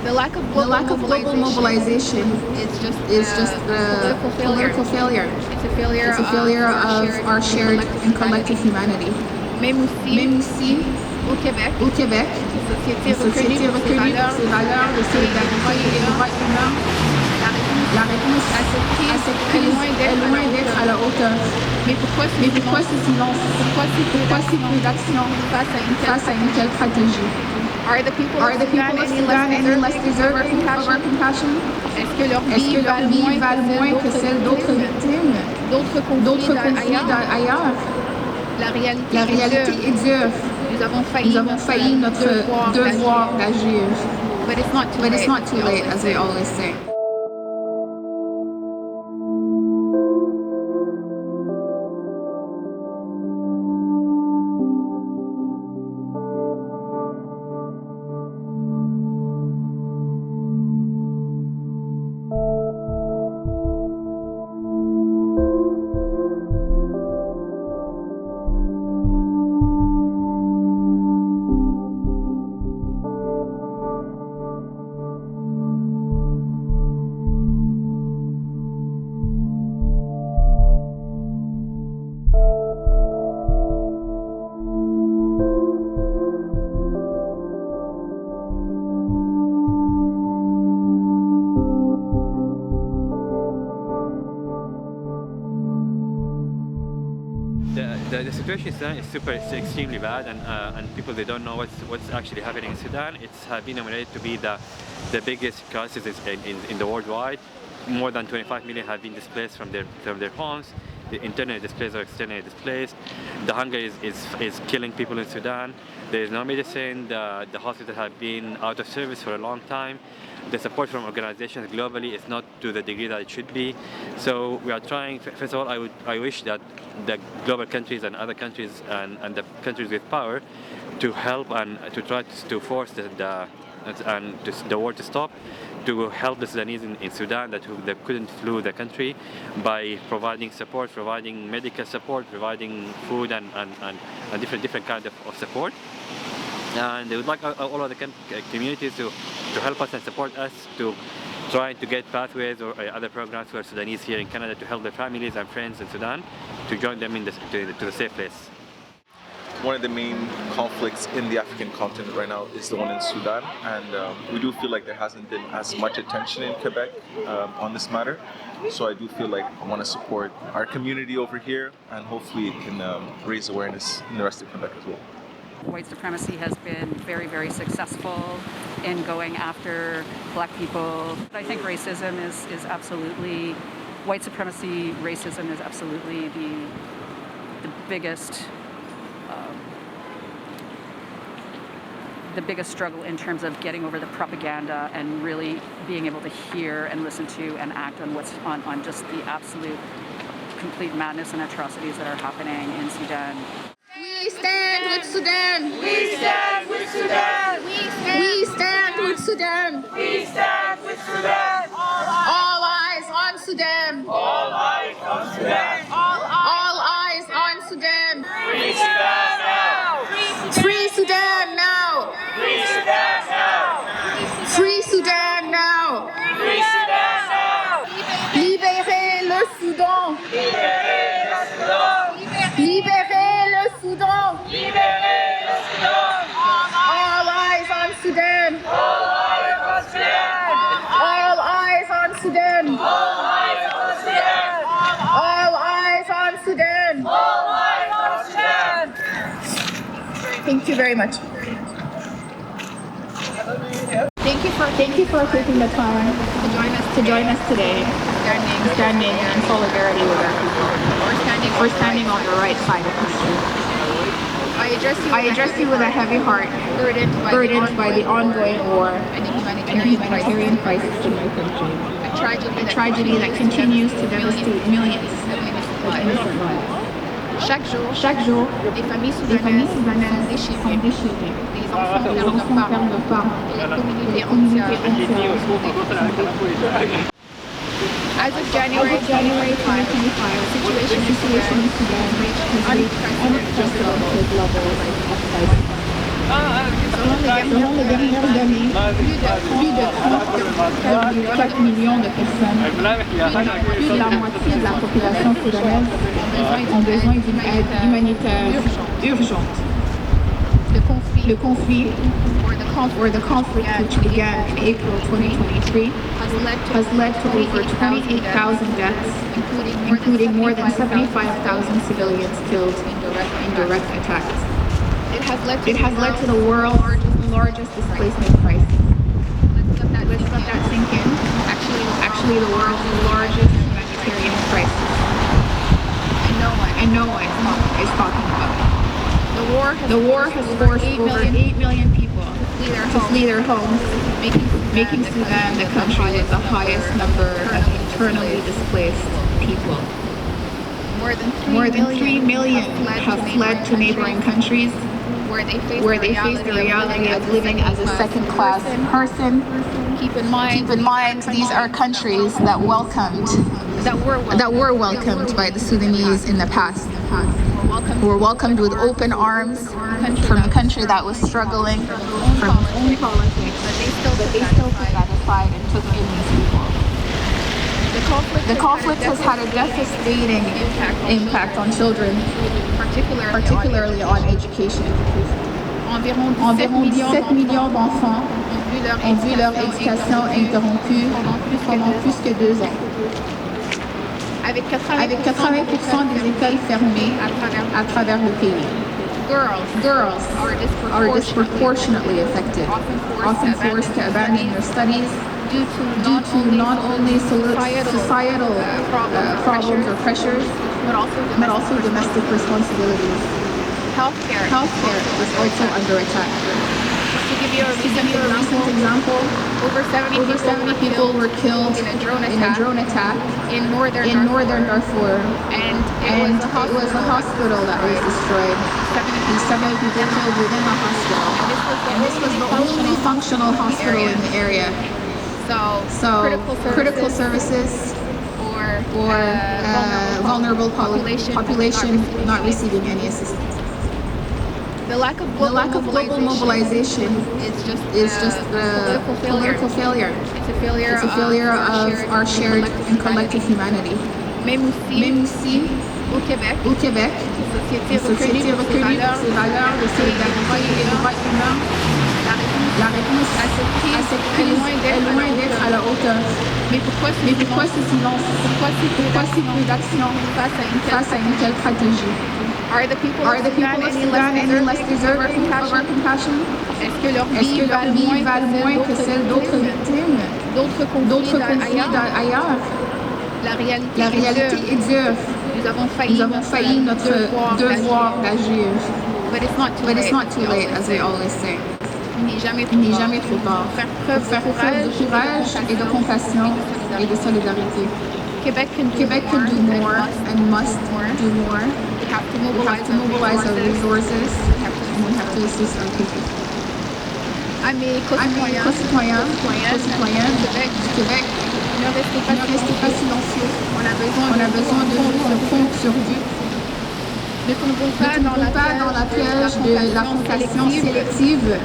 The lack of global mobilization is just a political failure. It's a failure of our shared and collective humanity. Même aussi, au Québec, une société reconnue pour ses valeurs de solidarité et de droits humains, la réponse à cette crise est loin d'être à la hauteur. Mais pourquoi ce silence? Pourquoi si peu d'action face à une telle tragédie? Are the people of Sudan any less deserving of our compassion? Est-ce que leurs vies valent moins que celles d'autres victimes, d'autres conflits ailleurs? La réalité est dure. Nous avons failli notre devoir d'agir. But it's not too late, as we always say. The situation in Sudan is extremely bad, and people, they don't know what's actually happening in Sudan. It's been nominated to be the biggest crisis in the worldwide. More than 25 million have been displaced from their homes. The internally displaced or externally displaced. The hunger is killing people in Sudan. There is no medicine. The hospitals have been out of service for a long time. The support from organizations globally is not to the degree that it should be. So we are trying. First of all, I wish that the global countries and other countries and the countries with power to help and to try to force the war to stop, to help the Sudanese in Sudan that couldn't flee the country by providing support, providing medical support, providing food and different kinds of support. And they would like all of the communities to help us and support us to try to get pathways or other programs for Sudanese here in Canada to help their families and friends in Sudan to join them to the safe place. One of the main conflicts in the African continent right now is the one in Sudan, and we do feel like there hasn't been as much attention in Quebec on this matter. So I do feel like I want to support our community over here, and hopefully it can raise awareness in the rest of Quebec as well. White supremacy has been very, very successful in going after Black people. I think racism is absolutely, white supremacy, racism is absolutely the biggest struggle in terms of getting over the propaganda and really being able to hear and listen to and act on what's on just the absolute complete madness and atrocities that are happening in Sudan. We stand with Sudan. We stand with Sudan. We stand with Sudan. We stand with Sudan. All eyes on Sudan. All eyes on Sudan. All eyes on Sudan. Free Sudan now. Free Sudan now. Free Sudan now. Free Sudan now. Free Sudan now. Libérez le Soudan. Libérez le Soudan. Libérez le Soudan. Libérez le Soudan. All eyes on Sudan. All eyes on Sudan. All eyes on Sudan. All eyes on Sudan. All eyes on Sudan. All eyes on Sudan. Thank you very much. Thank you for taking the time to join us today, standing in solidarity with our people, or standing on the right side of history. I address you with a heavy heart, burdened by the ongoing war and the humanitarian crisis in my country, a tragedy that continues to devastate millions of innocent lives. Chaque jour, des familles soudanaises sont déchirées. Les enfants perdent leurs parents. Les communautés entières sont détruites. As of January 2025, the situation in Sudan has reached unprecedented levels of crisis. Selon les dernières années, plus de 4 millions de personnes, plus de la moitié de la population soudanaise ont besoin d'une aide humanitaire urgente. Le conflit, or the conflict which began in April 2023, has led to over 28,000 deaths, including more than 75,000 civilians killed in direct attacks. It has led to the world's largest displacement crisis. Let's let that sink in. Actually, the world's largest humanitarian crisis. And no one is talking about it. The war has forced over 8 million people to flee their homes, making Sudan the country with the highest number of internally displaced people. More than 3 million have fled to neighboring countries where they face the reality of living as a second-class person. Keep in mind, these are countries that were welcomed by the Sudanese in the past. Were welcomed with open arms from a country that was struggling from its own politics, but they still put that aside and took in these people. The conflict has had a devastating impact on children, particularly on education. Environ 7 millions d'enfants ont vu leur éducation interrompue pendant plus que 2 ans. Avec 80% des écoles fermées à travers le pays. Girls are disproportionately affected, often forced to abandon their studies due to not only societal problems or pressures, but also domestic responsibilities. Healthcare is also under attack. To give you a recent example, over 70 people were killed in a drone attack in northern Darfur, and it was a hospital that was destroyed. 70 people killed within the hospital, and this was the only functional hospital in the area. So critical services or vulnerable population not receiving any assistance. The lack of global mobilization is just a political failure. It's a failure of our shared and collective humanity. Même aussi, au Québec, une société reconnue pour ses valeurs de solidarité et de droits humains, la réponse à cette crise est loin d'être à la hauteur. Mais pourquoi ce silence? Pourquoi si peu d'action face à une telle stratégie? Are the people of Sudan any less deserving of our compassion? Est-ce que leurs vies valent moins que celles d'autres victimes, d'autres conflits ailleurs? La réalité est dure. Nous avons failli notre devoir d'agir. But it's not too late, as we always say. Il n'est jamais trop tard. Faire preuve de courage et de compassion et de solidarité. Quebec can do more and must do more. We have to mobilize our resources and we have to assist our people. Amis concitoyens du Québec, ne restez pas silencieux. On a besoin de vous compte sur vous. Ne tombons pas dans la piège de la compassion sélective.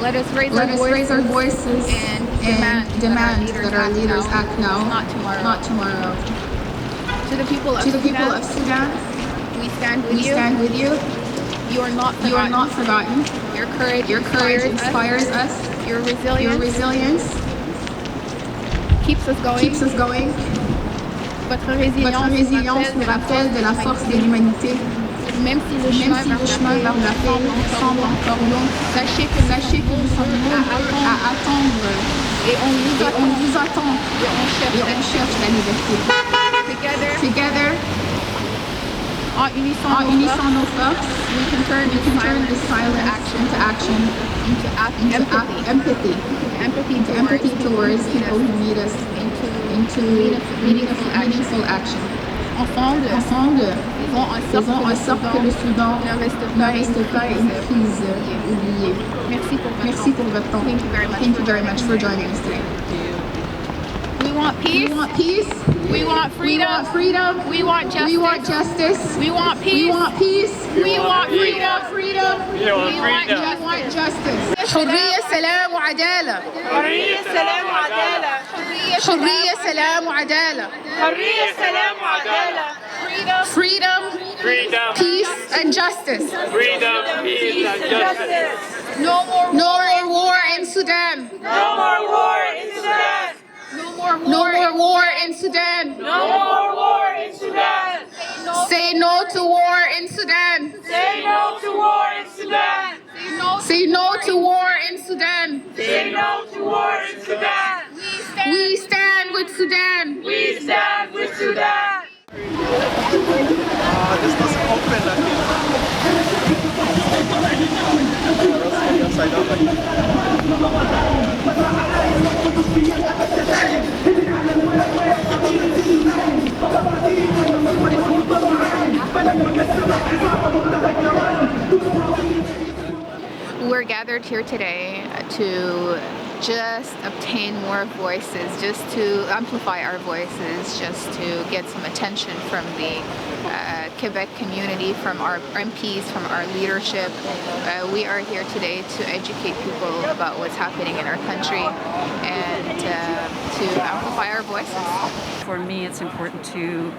Let us raise our voices and demand that our leaders act now, not tomorrow. To the people of Sudan, we stand with you. You are not forgotten. Your courage inspires us. Your resilience keeps us going. Votre résilience nous rappelle de la force de l'humanité. Même si le chemin vers la fin semble encore long, sachez que nous sommes nombreux à attendre et on vous attend et on cherche la liberté. Together, en unissant nos forces, we can turn the silence into action, into empathy towards people who need us, into meaningful action. Ensemble, faisons en sorte que le Soudan ne reste pas une crise oubliée. Merci pour votre temps. Thank you very much for joining us today. want peace. We want peace. We want freedom. We want freedom. We want justice. We want justice. We want peace. We want peace. We want freedom. Freedom. We want justice. حرية سلام وعدالة. حرية سلام وعدالة. حرية سلام وعدالة. حرية سلام وعدالة. Freedom. Peace and justice. Freedom, peace, and justice. No more war in Sudan. No more war in Sudan. No more war in Sudan. No more war in Sudan. Say no to war in Sudan. Say no to war in Sudan. Say no to war in Sudan. Say no to war in Sudan. We stand with Sudan. We stand with Sudan. This doesn't open, I think. Upside down like We're gathered here today to just obtain more voices, just to amplify our voices, just to get some attention from the Quebec community, from our MPs, from our leadership. We are here today to educate people about what's happening in our country and to amplify our voices. For me, it's important to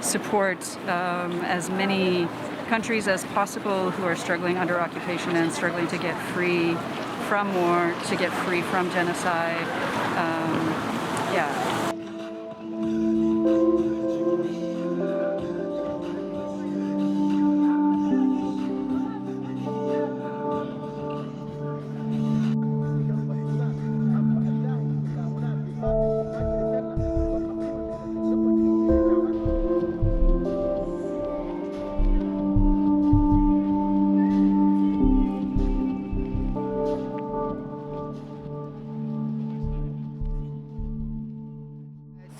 support as many countries as possible who are struggling under occupation and struggling to get free from war, to get free from genocide.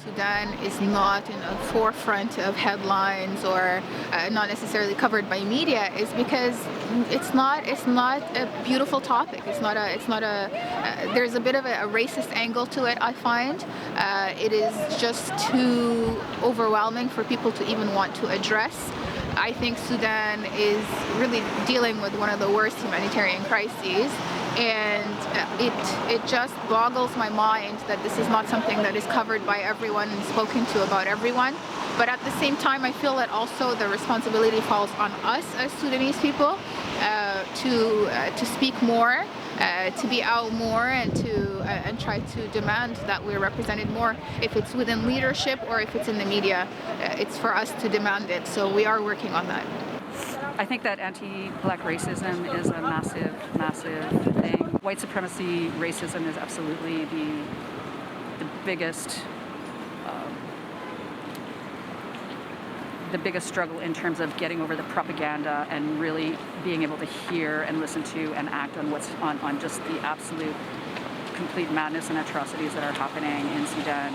Sudan is not in the forefront of headlines or not necessarily covered by media is because it's not a beautiful topic. There's a bit of a racist angle to it, I find. It is just too overwhelming for people to even want to address. I think Sudan is really dealing with one of the worst humanitarian crises, and it just boggles my mind that this is not something that is covered by everyone and spoken to about everyone. But at the same time, I feel that also the responsibility falls on us as Sudanese people to speak more, to be out more, and try to demand that we're represented more. If it's within leadership or if it's in the media, it's for us to demand it. So we are working on that. I think that anti-black racism is a massive, massive thing. White supremacy racism is absolutely the biggest struggle in terms of getting over the propaganda and really being able to hear and listen to and act on what's on just the absolute complete madness and atrocities that are happening in Sudan.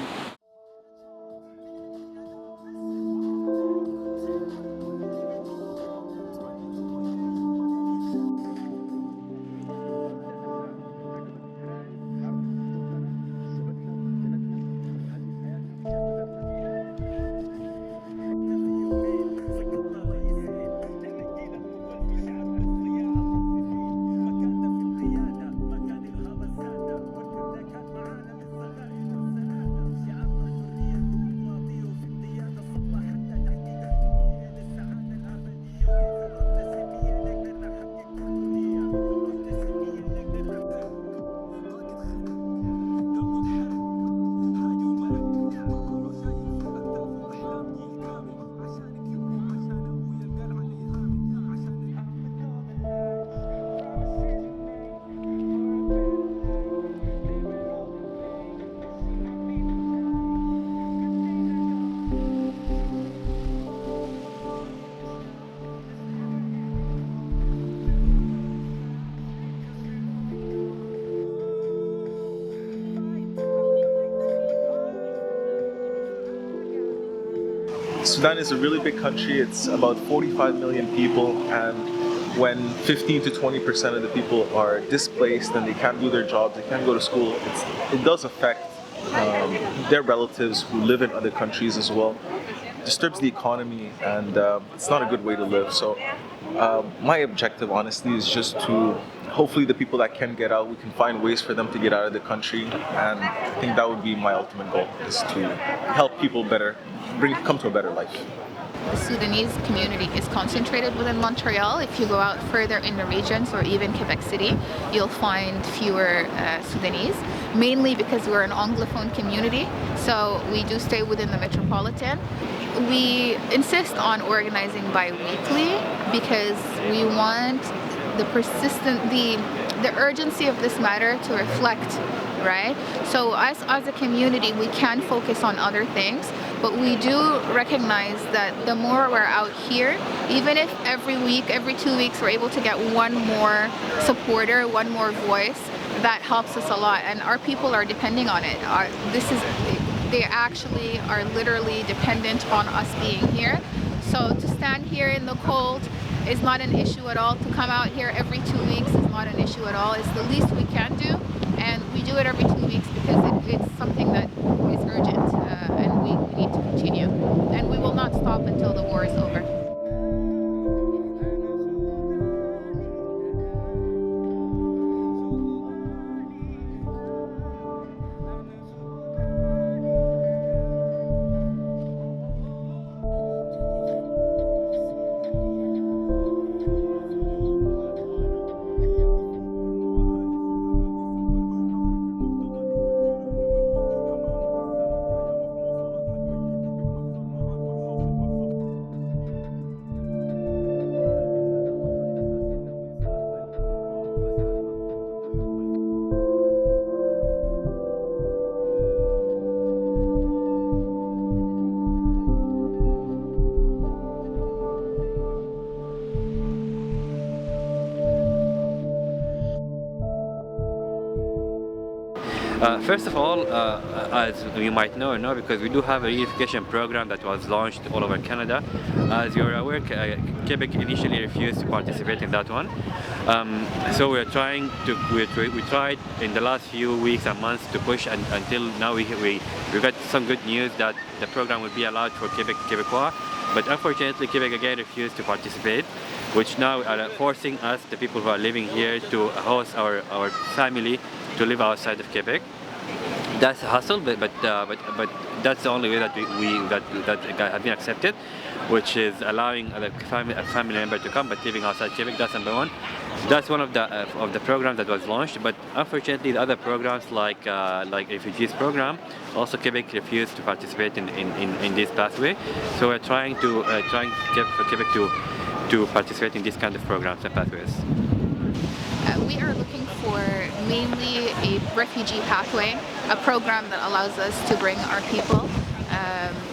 Sudan is a really big country. It's about 45 million people, and when 15 to 20% of the people are displaced and they can't do their jobs, they can't go to school, it does affect their relatives who live in other countries as well, disturbs the economy, and it's not a good way to live. So my objective, honestly, is just to hopefully the people that can get out, we can find ways for them to get out of the country, and I think that would be my ultimate goal, is to help people come to a better life. The Sudanese community is concentrated within Montreal. If you go out further in the regions or even Quebec City, you'll find fewer Sudanese, mainly because we're an Anglophone community, so we do stay within the metropolitan. We insist on organizing bi-weekly because we want the urgency of this matter to reflect, right? So as a community, we can focus on other things, but we do recognize that the more we're out here, even if every week, every 2 weeks, we're able to get one more supporter, one more voice, that helps us a lot, and our people are depending on it. They actually are literally dependent on us being here. So to stand here in the cold is not an issue at all. To come out here every 2 weeks is not an issue at all. It's the least we can do, and we do it every 2 weeks because it's something that is urgent, and we need to continue. And we will not stop until the war is over. First of all, as you might know, because we do have a reunification program that was launched all over Canada. As you're aware, Quebec initially refused to participate in that one. So we tried in the last few weeks and months to push, and until now we got some good news that the program will be allowed for Quebecois. But unfortunately, Quebec again refused to participate, which now are forcing us, the people who are living here, to host our family to live outside of Quebec. That's a hassle, but that's the only way that that have been accepted, which is allowing a family member to come but living outside Quebec. That's number one. That's one of the programs that was launched. But unfortunately, the other programs like refugees program, also Quebec refused to participate in this pathway. So we're trying for Quebec to participate in this kind of programs and pathways. We are looking for mainly a refugee pathway, a program that allows us to bring our people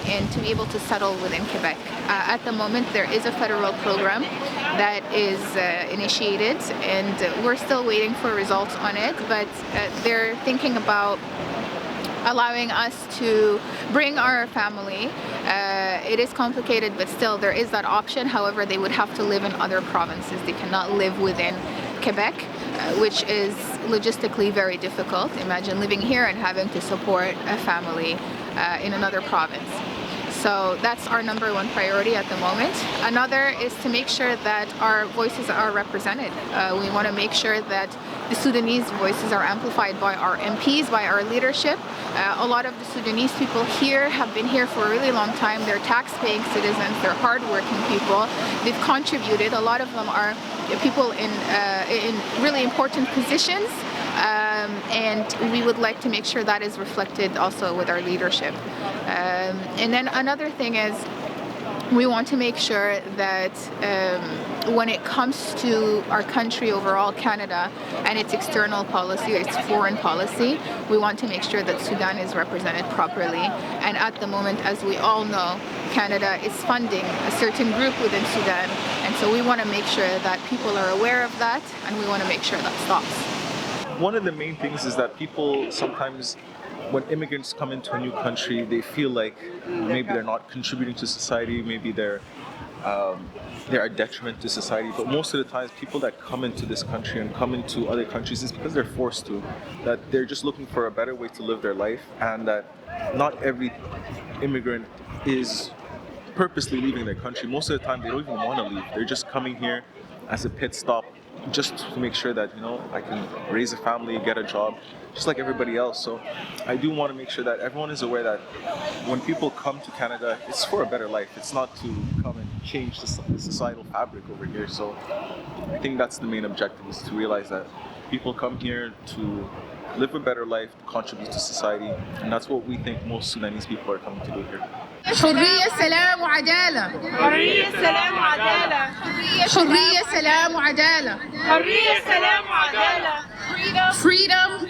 and to be able to settle within Quebec. At the moment, there is a federal program that is initiated, and we're still waiting for results on it, but they're thinking about allowing us to bring our family. It is complicated, but still there is that option. However, they would have to live in other provinces. They cannot live within Quebec, which is logistically very difficult. Imagine living here and having to support a family in another province. So that's our number one priority at the moment. Another is to make sure that our voices are represented. We want to make sure that the Sudanese voices are amplified by our MPs, by our leadership. A lot of the Sudanese people here have been here for a really long time. They're tax-paying citizens, they're hard-working people. They've contributed. A lot of them are people in really important positions. And we would like to make sure that is reflected also with our leadership. And then another thing is we want to make sure that when it comes to our country overall, Canada, and its external policy, its foreign policy, we want to make sure that Sudan is represented properly. And at the moment, as we all know, Canada is funding a certain group within Sudan. And so we want to make sure that people are aware of that, and we want to make sure that stops. One of the main things is that people sometimes, when immigrants come into a new country, they feel like maybe they're not contributing to society, maybe they're they are a detriment to society. But most of the times, people that come into this country and come into other countries is because they're forced to, that they're just looking for a better way to live their life, and that not every immigrant is purposely leaving their country. Most of the time, they don't even want to leave. They're just coming here as a pit stop, just to make sure that, I can raise a family, get a job, just like everybody else. So I do want to make sure that everyone is aware that when people come to Canada, it's for a better life. It's not to come and change the societal fabric over here. So I think that's the main objective, is to realize that people come here to live a better life, to contribute to society, and that's what we think most Sudanese people are coming to do here. حرية سلام وعدالة. حرية سلام وعدالة. حرية سلام وعدالة. حرية سلام وعدالة. Freedom,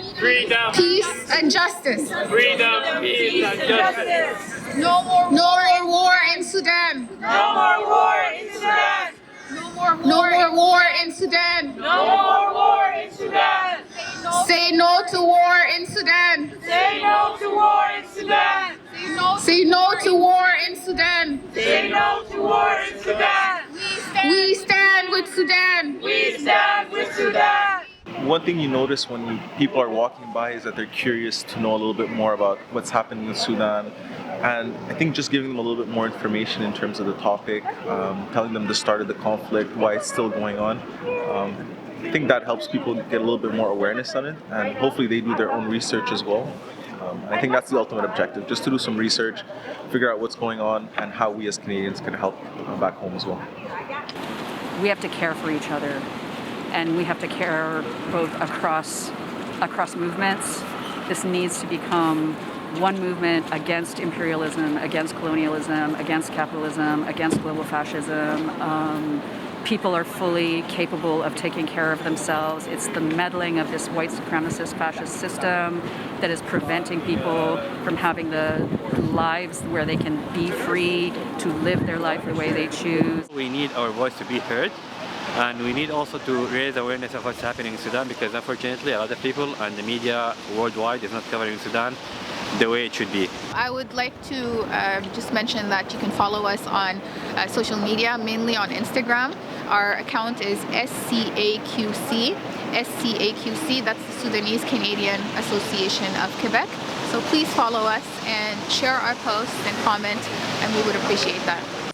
peace and justice. Freedom, peace, and justice. No more war in Sudan. No more war in Sudan. No more war in Sudan. No more war in Sudan. Say no to war in Sudan. Say no to war in Sudan. Say no to war in Sudan. Say no to war in Sudan. We stand with Sudan. We stand with Sudan. One thing you notice when people are walking by is that they're curious to know a little bit more about what's happening in Sudan. And I think just giving them a little bit more information in terms of the topic, telling them the start of the conflict, why it's still going on, I think that helps people get a little bit more awareness on it, and hopefully they do their own research as well. I think that's the ultimate objective, just to do some research, figure out what's going on, and how we as Canadians can help back home as well. We have to care for each other, and we have to care both across movements. This needs to become one movement against imperialism, against colonialism, against capitalism, against global fascism. People are fully capable of taking care of themselves. It's the meddling of this white supremacist fascist system that is preventing people from having the lives where they can be free to live their life the way they choose. We need our voice to be heard, and we need also to raise awareness of what's happening in Sudan, because unfortunately a lot of people and the media worldwide is not covering Sudan the way it should be. I would like to just mention that you can follow us on social media, mainly on Instagram. Our account is SCAQC. SCAQC, that's the Sudanese Canadian Association of Quebec. So please follow us and share our posts and comment, and we would appreciate that.